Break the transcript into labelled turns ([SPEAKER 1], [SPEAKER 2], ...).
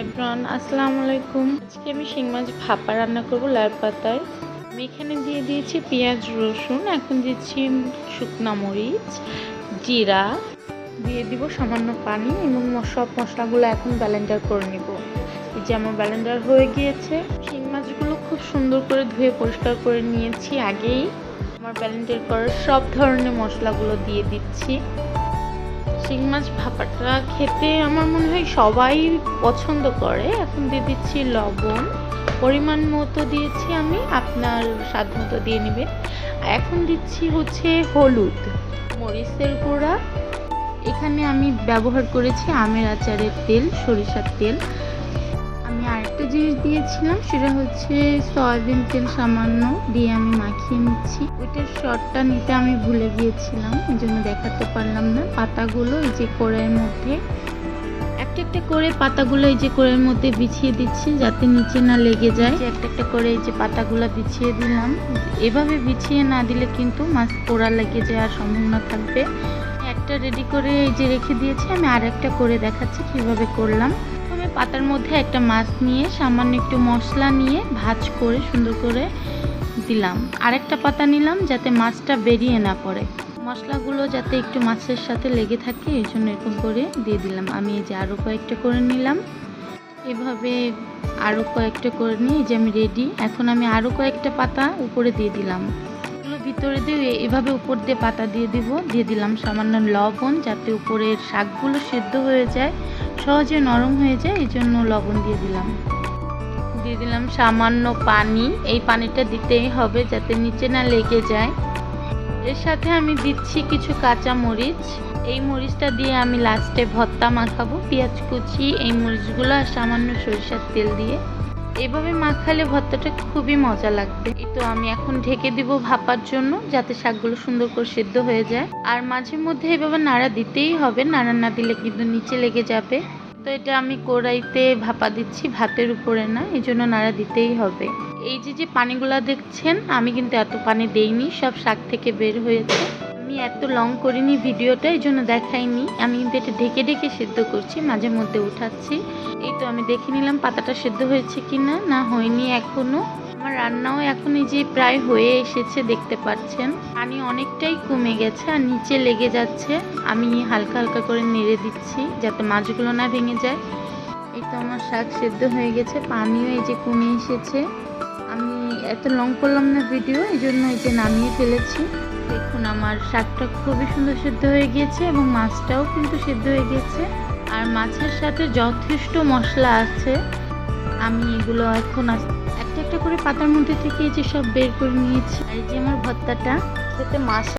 [SPEAKER 1] Everyone, আসসালামু আলাইকুম। আজকে আমি শিং মাছ ভাপা রান্না করব লাউ পাতায়। আমি এখানে দিয়ে দিয়েছি পেঁয়াজ রসুন, এখন দিচ্ছি শুকনা মরিচ, জিরা, দিয়ে দিব সামান্য পানি এবং সব মশলাগুলো এখন ব্লেন্ডার করে নিব। এই যে আমার ব্লেন্ডার হয়ে গিয়েছে। শিং মাছগুলো খুব সুন্দর করে ধুয়ে পরিষ্কার করে নিয়েছি আগেই। আমার ব্লেন্ডার করার সব ধরনের মশলাগুলো দিয়ে দিচ্ছি। শিং মাছ ভাপাটা খেতে আমার মনে হয় সবাই পছন্দ করে। এখন দিয়ে দিচ্ছি লবণ, পরিমাণ মতো দিয়েছি আমি, আপনার স্বাদ মতো দিয়ে নেবেন। এখন দিচ্ছি হচ্ছে হলুদ, মরিচের গুঁড়া। এখানে আমি ব্যবহার করেছি আমের আচারের তেল, সরিষার তেল। আমি আরেকটা জিনিস দিয়েছিলাম, সেটা হচ্ছে সয়াবিন তেল সামান্য দিয়ে আমি মাখিয়ে নিচ্ছি। ওইটার শটটা নিতে আমি ভুলে গিয়েছিলাম, এই জন্য দেখাতে পারলাম না। পাতাগুলো এই যে কড়াইয়ের মধ্যে একটা একটা করে পাতাগুলো এই যে কড়াইয়ের মধ্যে বিছিয়ে দিচ্ছি যাতে নিচে না লেগে যায়। একটা একটা করে এই যে পাতাগুলো বিছিয়ে দিলাম। এভাবে বিছিয়ে না দিলে কিন্তু মাছ পোড়া লেগে যাওয়ার সম্ভাবনা থাকবে। একটা রেডি করে এই যে রেখে দিয়েছি, আমি আর একটা করে দেখাচ্ছি কিভাবে করলাম। পাতার মধ্যে একটা মাছ নিয়ে সামান্য একটু মশলা নিয়ে ভাজ করে সুন্দর করে দিলাম। আরেকটা পাতা নিলাম যাতে মাছটা বেরিয়ে না পড়ে, মশলাগুলো যাতে একটু মাছের সাথে লেগে থাকে, এই জন্য এরকম করে দিয়ে দিলাম। আমি এই যে আরও কয়েকটা করে নিলাম, এভাবে আরও কয়েকটা করে নিয়ে যে আমি রেডি। এখন আমি আরও কয়েকটা পাতা উপরে দিয়ে দিলাম, ভিতরে দিয়ে এভাবে উপর দিয়ে পাতা দিয়ে দিলাম সামান্য লবণ যাতে উপরের শাকগুলো সেদ্ধ হয়ে যায়, সহজে নরম হয়ে যায়, এই জন্য লবণ দিয়ে দিলাম সামান্য পানি। এই পানিটা দিতেই হবে যাতে নিচে না লেগে যায়। এর সাথে আমি দিচ্ছি কিছু কাঁচা মরিচ। এই মরিচটা দিয়ে আমি লাস্টে ভর্তা মাখাবো, পেঁয়াজ কুচি, এই মরিচগুলো আর সামান্য সরিষার তেল দিয়ে এভাবে মাখালে ভর্তাটা খুবই মজা লাগবে। এই তো আমি এখন ঢেকে দিব ভাপার জন্য যাতে শাকগুলো সুন্দর করে সেদ্ধ হয়ে যায়। আর মাঝে মধ্যে এভাবে নাড়া দিতেই হবে, নাড়া না দিলে কিন্তু নিচে লেগে যাবে। তো এটা আমি কড়াইতে ভাপা দিচ্ছি, ভাতের উপরে না, এই জন্য নাড়া দিতেই হবে। এই যে পানিগুলা দেখছেন, আমি কিন্তু এত পানি দেইনি, সব শাক থেকে বের হয়েছে। আমি এত লং করিনি ভিডিওটা, এই জন্য দেখাইনি। আমি কিন্তু এটা ঢেকে ঢেকে সেদ্ধ করছি, মাঝে মধ্যে উঠাচ্ছি। এই তো আমি দেখে নিলাম পাতাটা সেদ্ধ হয়েছে কিনা, না হয়নি এখনো। আমার রান্নাও এখন এই যে প্রায় হয়ে এসেছে, দেখতে পাচ্ছেন পানি অনেকটাই কমে গেছে আর নিচে লেগে যাচ্ছে। আমি হালকা হালকা করে নেড়ে দিচ্ছি যাতে মাছগুলো না ভেঙে যায়। এই তো আমার শাক সেদ্ধ হয়ে গেছে, পানিও এই যে কমে এসেছে। আমি এত লং করলাম না ভিডিও, এই জন্য এই যে নামিয়ে ফেলেছি। দেখুন আমার শাকটা খুবই সুন্দর সেদ্ধ হয়ে গিয়েছে এবং মাছটাও কিন্তু সেদ্ধ হয়ে গেছে। আর মাছের সাথে যথেষ্ট মশলা আছে। আমি এগুলো এখন একটা একটা করে পাতার মধ্যে থেকে এই যে সব বের করে নিয়েছি। আর এই যে আমার ভর্তাটা, যাতে মাছ